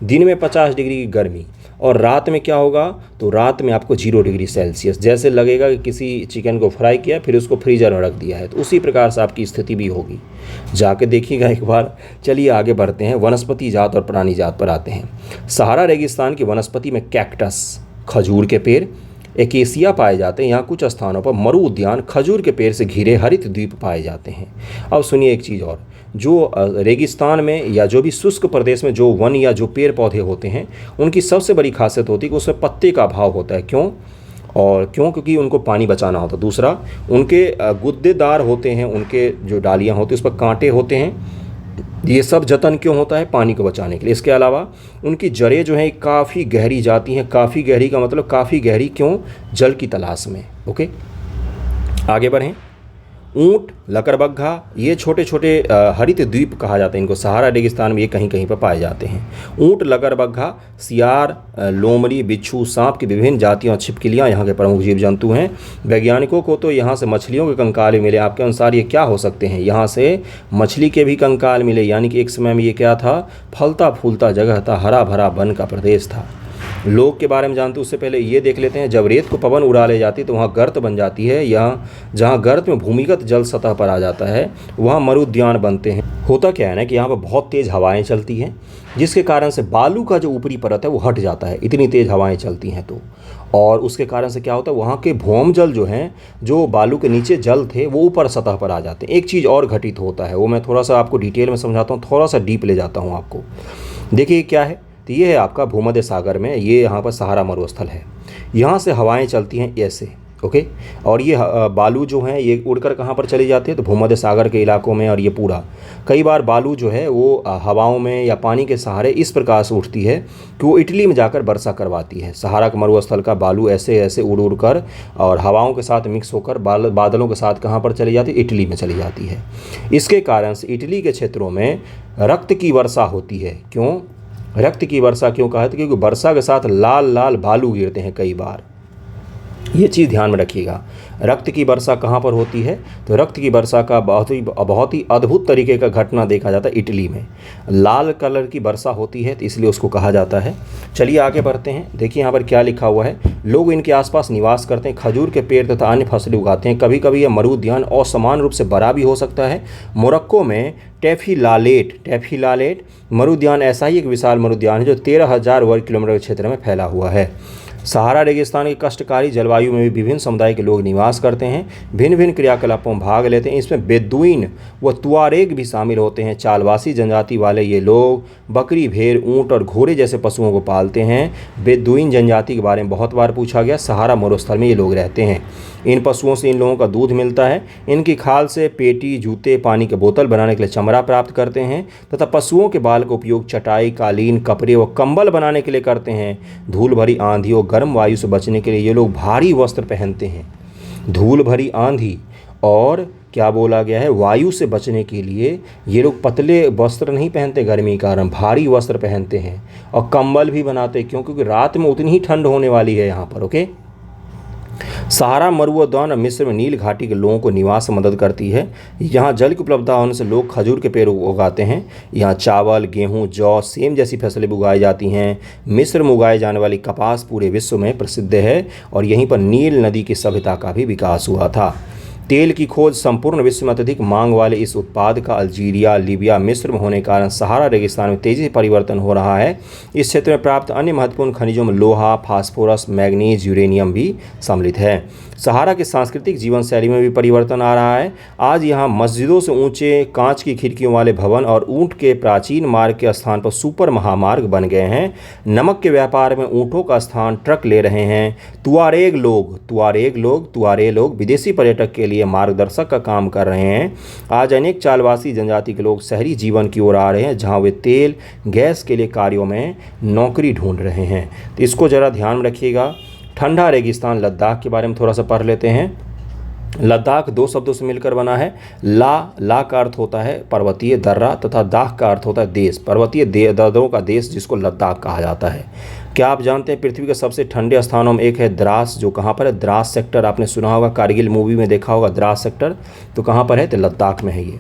दिन में 50 डिग्री की गर्मी और रात में क्या होगा, तो रात में आपको 0 डिग्री सेल्सियस, जैसे लगेगा कि किसी चिकन को फ्राई किया फिर उसको फ्रीजर में रख दिया है, तो उसी प्रकार से आपकी स्थिति भी होगी। जाके देखिएगा एक बार। चलिए आगे बढ़ते हैं, वनस्पति जात और प्राणी जात पर आते हैं। सहारा रेगिस्तान की वनस्पति में कैक्टस, खजूर के पेड़, एकेसिया पाए जाते हैं। यहाँ कुछ स्थानों पर मरु उद्यान खजूर के पेड़ से घिरे हरित द्वीप पाए जाते हैं। अब सुनिए एक चीज़ और, जो रेगिस्तान में या जो भी शुष्क प्रदेश में जो वन या जो पेड़ पौधे होते हैं, उनकी सबसे बड़ी खासियत होती है कि उसमें पत्ते का अभाव होता है। क्यों? क्योंकि उनको पानी बचाना होता है। दूसरा, उनके गुद्देदार होते हैं, उनके जो डालियाँ होती हैं उस पर कांटे होते हैं। ये सब जतन क्यों होता है? पानी को बचाने के लिए। इसके अलावा उनकी जड़ें जो हैं काफ़ी गहरी जाती हैं। काफ़ी गहरी का मतलब काफ़ी गहरी क्यों? जल की तलाश में। ओके, आगे बढ़ें। ऊंट, लकड़बग्घा, ये छोटे छोटे हरित द्वीप कहा जाता है इनको। सहारा रेगिस्तान में ये कहीं कहीं पर पाए जाते हैं। ऊंट, लकड़बग्घा, सियार, लोमड़ी, बिच्छू, सांप की विभिन्न जातियां और छिपकलियां यहाँ के प्रमुख जीव जंतु हैं। वैज्ञानिकों को तो यहाँ से मछलियों के कंकाल भी मिले। आपके अनुसार ये क्या हो सकते हैं? यहाँ से मछली के भी कंकाल मिले, यानी कि एक समय में ये क्या था? फलता फूलता जगह था, हरा भरा वन का प्रदेश था। लोग के बारे में जानते, उससे पहले ये देख लेते हैं। जब रेत को पवन उड़ा ले जाती है तो वहाँ गर्त बन जाती है। यहाँ जहाँ गर्त में भूमिगत जल सतह पर आ जाता है वहाँ मरुद्यान बनते हैं। होता क्या है ना कि यहाँ पर बहुत तेज़ हवाएं चलती हैं, जिसके कारण से बालू का जो ऊपरी परत है वो हट जाता है, इतनी तेज़ हवाएं चलती हैं तो। और उसके कारण से क्या होता है, वहाँ के भौम जल जो हैं, जो बालू के नीचे जल थे, वो ऊपर सतह पर आ जाते हैं। एक चीज़ और घटित होता है, वो मैं थोड़ा सा आपको डिटेल में समझाता हूँ, थोड़ा सा डीप ले जाता हूँ आपको। देखिए क्या है, तो ये है आपका भूमध्य सागर में, ये यहाँ पर सहारा मरुस्थल है। यहाँ से हवाएं चलती हैं ऐसे, ओके, और ये बालू जो हैं ये उड़कर कहाँ पर चली जाती है, तो भूमध्य सागर के इलाकों में। और ये पूरा कई बार बालू जो है वो हवाओं में या पानी के सहारे इस प्रकार से उठती है कि वो इटली में जाकर वर्षा करवाती है। सहारा के मरुस्थल का बालू ऐसे ऐसे उड़ उड़ कर और हवाओं के साथ मिक्स होकर बादलों के साथ कहाँ पर चली जाती है? इटली में चली जाती है। इसके कारण से इटली के क्षेत्रों में रक्त की वर्षा होती है। क्यों रक्त की वर्षा क्यों कहा है? तो क्योंकि वर्षा के साथ लाल लाल बालू गिरते हैं कई बार। ये चीज़ ध्यान में रखिएगा। रक्त की वर्षा कहाँ पर होती है? तो रक्त की वर्षा का बहुत ही अद्भुत तरीके का घटना देखा जाता है इटली में। लाल कलर की वर्षा होती है तो इसलिए उसको कहा जाता है। चलिए आगे बढ़ते हैं। देखिए यहाँ पर क्या लिखा हुआ है। लोग इनके आसपास निवास करते हैं, खजूर के पेड़ तथा अन्य फसलें उगाते हैं। कभी कभी यह मरुद्यान असमान रूप से बड़ा भी हो सकता है। मोरक्को में टैफीलालेट मरुद्यान ऐसा ही एक विशाल मरुद्यान है जो 13,000 वर्ग किलोमीटर के क्षेत्र में फैला हुआ है। सहारा रेगिस्तान की कष्टकारी जलवायु में भी विभिन्न समुदाय के लोग निवास करते हैं, भिन्न भिन्न क्रियाकलापों में भाग लेते हैं। इसमें बेदुइन व तुआरेग भी शामिल होते हैं। चालवासी जनजाति वाले ये लोग बकरी, भेड़, ऊंट और घोड़े जैसे पशुओं को पालते हैं। बेदुइन जनजाति के बारे में बहुत बार पूछा गया। सहारा मरुस्थल में ये लोग रहते हैं। इन पशुओं से इन लोगों का दूध मिलता है। इनकी खाल से पेटी, जूते, पानी के बोतल बनाने के लिए चमड़ा प्राप्त करते हैं तथा पशुओं के बाल का उपयोग चटाई, कालीन, कपड़े व कंबल बनाने के लिए करते हैं। धूल भरी आंधी और गर्म वायु से बचने के लिए ये लोग भारी वस्त्र पहनते हैं। धूल भरी आंधी और क्या बोला गया है, वायु से बचने के लिए ये लोग पतले वस्त्र नहीं पहनते गर्मी के कारण, भारी वस्त्र पहनते हैं और कंबल भी बनाते हैं। क्योंकि रात में उतनी ही ठंड होने वाली है यहाँ पर। ओके, सहारा मरुद्यान मिस्र में नील घाटी के लोगों को निवास मदद करती है। यहाँ जल की उपलब्धता होने से लोग खजूर के पेड़ उगाते हैं। यहाँ चावल, गेहूँ, जौ, सेम जैसी फसलें भी उगाई जाती हैं। मिस्र में उगाए जाने वाली कपास पूरे विश्व में प्रसिद्ध है और यहीं पर नील नदी की सभ्यता का भी विकास हुआ था। तेल की खोज संपूर्ण विश्व में अत्यधिक मांग वाले इस उत्पाद का अल्जीरिया, लीबिया, मिस्र में होने के कारण सहारा रेगिस्तान में तेजी से परिवर्तन हो रहा है। इस क्षेत्र में प्राप्त अन्य महत्वपूर्ण खनिजों में लोहा, फास्फोरस, मैग्नीज, यूरेनियम भी सम्मिलित है। सहारा की सांस्कृतिक जीवन शैली में भी परिवर्तन आ रहा है। आज यहाँ मस्जिदों से ऊंचे कांच की खिड़कियों वाले भवन और ऊंट के प्राचीन मार्ग के स्थान पर सुपर महामार्ग बन गए हैं। नमक के व्यापार में ऊंटों का स्थान ट्रक ले रहे हैं। तुआरे लोग विदेशी पर्यटक के लिए मार्गदर्शक का काम कर रहे हैं। आज अनेक चालवासी जनजाति के लोग शहरी जीवन की ओर आ रहे हैं, जहां वे तेल, गैस के लिए कार्यों में नौकरी ढूंढ रहे हैं। तो इसको ज़रा ध्यान में रखिएगा। ठंडा रेगिस्तान लद्दाख के बारे में थोड़ा सा पढ़ लेते हैं। लद्दाख दो शब्दों से मिलकर बना है। ला का अर्थ होता है पर्वतीय दर्रा तथा दाख का अर्थ होता है देश, पर्वतीय दर्रों का देश जिसको लद्दाख कहा जाता है। क्या आप जानते हैं पृथ्वी के सबसे ठंडे स्थानों में एक है द्रास, जो कहाँ पर है? द्रास सेक्टर आपने सुना होगा, कारगिल मूवी में देखा होगा द्रास सेक्टर, तो कहाँ पर है? तो लद्दाख में है ये।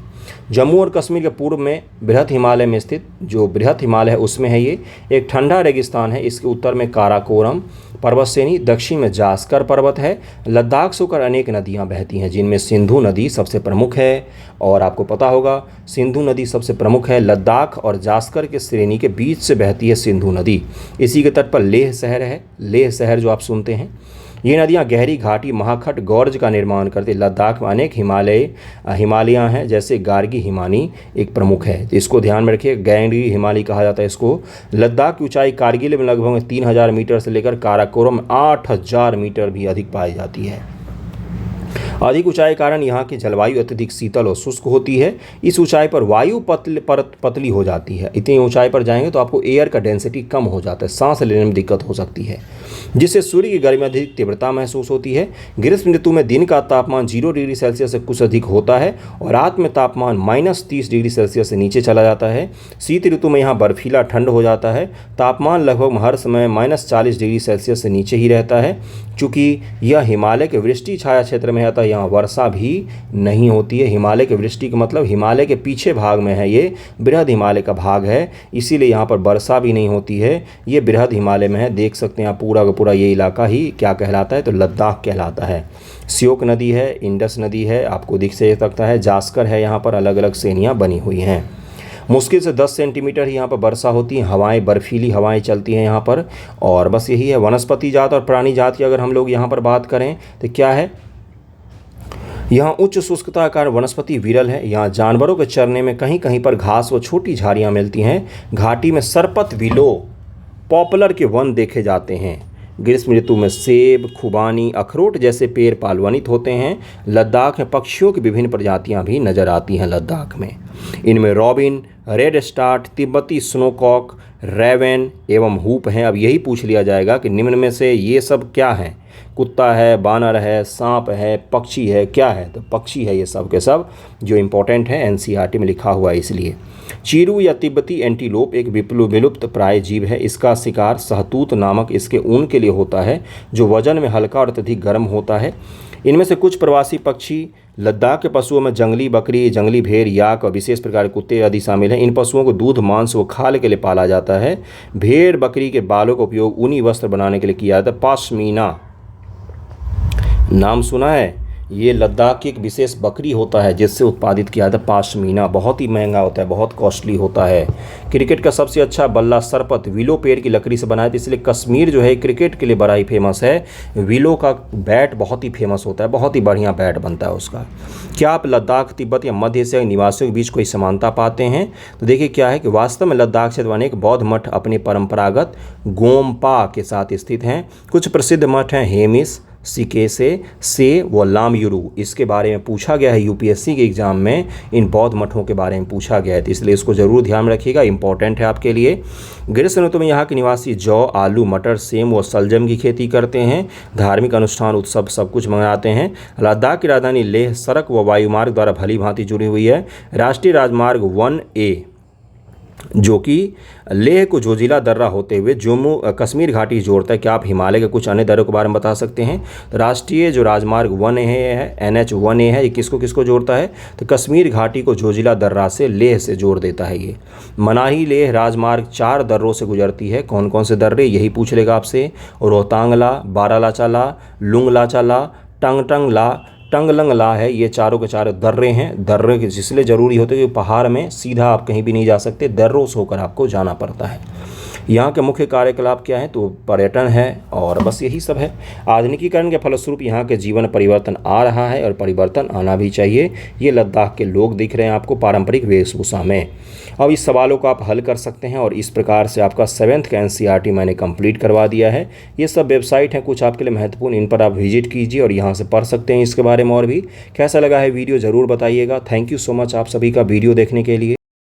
जम्मू और कश्मीर के पूर्व में बृहद हिमालय में स्थित जो बृहद हिमालय है उसमें है ये एक ठंडा रेगिस्तान है। इसके उत्तर में काराकोरम पर्वत श्रेणी, दक्षिण में जास्कर पर्वत है। लद्दाख से होकर अनेक नदियां बहती हैं जिनमें सिंधु नदी सबसे प्रमुख है। और आपको पता होगा सिंधु नदी सबसे प्रमुख है। लद्दाख और जास्कर के श्रेणी के बीच से बहती है सिंधु नदी। इसी के तट पर लेह शहर है, लेह शहर जो आप सुनते हैं। ये नदियाँ गहरी घाटी महाखट गौर्ज का निर्माण करती। लद्दाख में अनेक हिमालयाँ हैं जैसे गार्गी हिमानी एक प्रमुख है, तो इसको ध्यान में रखिए। गार्गी हिमालय कहा जाता है इसको। लद्दाख की ऊंचाई कारगिल में लगभग 3000 मीटर से लेकर काराकोरम में 8000 मीटर भी अधिक पाई जाती है। अधिक ऊंचाई के कारण यहाँ की जलवायु अत्यधिक शीतल और शुष्क होती है। इस ऊंचाई पर वायु पतली हो जाती है। इतनी ऊंचाई पर जाएंगे तो आपको एयर का डेंसिटी कम हो जाता है, सांस लेने में दिक्कत हो सकती है, जिससे सूर्य की गर्मी अधिक तीव्रता महसूस होती है। ग्रीष्म ऋतु में दिन का तापमान 0 डिग्री सेल्सियस से कुछ अधिक होता है और रात में तापमान -30 डिग्री सेल्सियस से नीचे चला जाता है। शीत ऋतु में यहाँ बर्फीला ठंड हो जाता है। तापमान लगभग हर समय -40 डिग्री सेल्सियस से नीचे ही रहता है। चूँकि यह हिमालय के वृष्टि छाया क्षेत्र में है तो यहाँ वर्षा भी नहीं होती है। हिमालय के वृष्टि का मतलब हिमालय के पीछे भाग में है, ये बृहद हिमालय का भाग है, इसीलिए यहाँ पर वर्षा भी नहीं होती है। ये बृहद हिमालय में है, देख सकते हैं आप पूरा का पूरा ये इलाका ही क्या कहलाता है, तो लद्दाख कहलाता है। श्योक नदी है, इंडस नदी है, आपको दिख से सकता है। जास्कर है, यहाँ पर अलग अलग श्रेणियाँ बनी हुई हैं। मुश्किल से 10 सेंटीमीटर ही यहाँ पर वर्षा होती है। हवाएं, बर्फीली हवाएं चलती हैं यहाँ पर। और बस यही है। वनस्पति जात और प्राणी जात की अगर हम लोग यहाँ पर बात करें तो क्या है, यहाँ उच्च शुष्कता का कारण वनस्पति विरल है। यहाँ जानवरों के चरने में कहीं कहीं पर घास व छोटी झाड़ियाँ मिलती हैं। घाटी में सरपत, विलो, पॉपुलर के वन देखे जाते हैं। ग्रीष्म ऋतु में सेब, खुबानी, अखरोट जैसे पेड़ पालवनित होते हैं। लद्दाख में पक्षियों की विभिन्न प्रजातियां भी नजर आती हैं। लद्दाख में इनमें रॉबिन, रेड स्टार्ट, तिब्बती स्नोकॉक, रेवन एवं हूप हैं। अब यही पूछ लिया जाएगा कि निम्न में से ये सब क्या हैं? कुत्ता है, बानर है, सांप है, पक्षी है, क्या है? तो पक्षी है ये सब के सब, जो इम्पोर्टेंट है, एनसीईआरटी में लिखा हुआ है इसलिए। चीरू या तिब्बती एंटीलोप एक विलुप्त प्राय जीव है। इसका शिकार सहतूत नामक इसके ऊन के लिए होता है, जो वजन में हल्का और अत्यधिक गर्म होता है। इनमें से कुछ प्रवासी पक्षी लद्दाख के पशुओं में जंगली बकरी, जंगली भेड़, याक और विशेष प्रकार के कुत्ते आदि शामिल हैं। इन पशुओं को दूध, मांस व खाल के लिए पाला जाता है। भेड़ बकरी के बालों का उपयोग ऊनी वस्त्र बनाने के लिए किया जाता है। पाशमीना नाम सुना है? ये लद्दाख की एक विशेष बकरी होता है जिससे उत्पादित किया जाता है पाशमीना। बहुत ही महंगा होता है, बहुत कॉस्टली होता है। क्रिकेट का सबसे अच्छा बल्ला सरपत विलो पेड़ की लकड़ी से बनाया था, इसलिए कश्मीर जो है क्रिकेट के लिए बड़ा ही फेमस है। विलो का बैट बहुत ही फेमस होता है, बहुत ही बढ़िया बैट बनता है उसका। क्या आप लद्दाख, तिब्बत या मध्य एशिया के निवासियों के बीच कोई समानता पाते हैं? तो देखिए क्या है कि वास्तव में लद्दाख क्षेत्र में अनेक बौद्ध मठ अपने परंपरागत गोम्पा के साथ स्थित हैं। कुछ प्रसिद्ध मठ हैं हेमिस, सिकेसे, से व लामयुरू। इसके बारे में पूछा गया है यूपीएससी के एग्जाम में, इन बौद्ध मठों के बारे में पूछा गया है, तो इसलिए इसको जरूर ध्यान में रखिएगा, इंपॉर्टेंट है आपके लिए। ग्रीष्म ऋतु में यहाँ के निवासी जौ, आलू, मटर, सेम व सलजम की खेती करते हैं। धार्मिक अनुष्ठान, उत्सव सब कुछ मनाते हैं। लद्दाख की राजधानी लेह सड़क व वायुमार्ग द्वारा भली भांति जुड़ी हुई है। राष्ट्रीय राजमार्ग 1A जो कि लेह को जोजिला दर्रा होते हुए जम्मू कश्मीर घाटी जोड़ता है। क्या आप हिमालय के कुछ अन्य दर्रों के बारे में बता सकते हैं? तो राष्ट्रीय जो राजमार्ग 1A है, NH 1A है, ये किसको किसको जोड़ता है? तो कश्मीर घाटी को जोजिला दर्रा से, लेह से जोड़ देता है। ये मनाही लेह राजमार्ग 4 दर्रों से गुजरती है। कौन कौन से दर्रे, यही पूछ लेगा आपसे। रोहतांगला, बारालाचाला, लुंगलाचाला, टंगलंगला है, ये चारों के चारों दर्रे हैं। दर्रे के इसलिए ज़रूरी होते हैं कि पहाड़ में सीधा आप कहीं भी नहीं जा सकते, दर्रों से होकर आपको जाना पड़ता है। यहाँ के मुख्य कार्यकलाप क्या है? तो पर्यटन है और बस यही सब है। आधुनिकीकरण के फलस्वरूप यहाँ के जीवन परिवर्तन आ रहा है और परिवर्तन आना भी चाहिए। ये लद्दाख के लोग दिख रहे हैं आपको पारंपरिक वेशभूषा में। अब इस सवालों को आप हल कर सकते हैं और इस प्रकार से आपका 7th का एनसीईआरटी मैंने कंप्लीट करवा दिया है। ये सब वेबसाइट हैं कुछ आपके लिए महत्वपूर्ण, इन पर आप विजिट कीजिए और यहाँ से पढ़ सकते हैं इसके बारे में और भी। कैसा लगा है वीडियो ज़रूर बताइएगा। थैंक यू सो मच आप सभी का वीडियो देखने के लिए।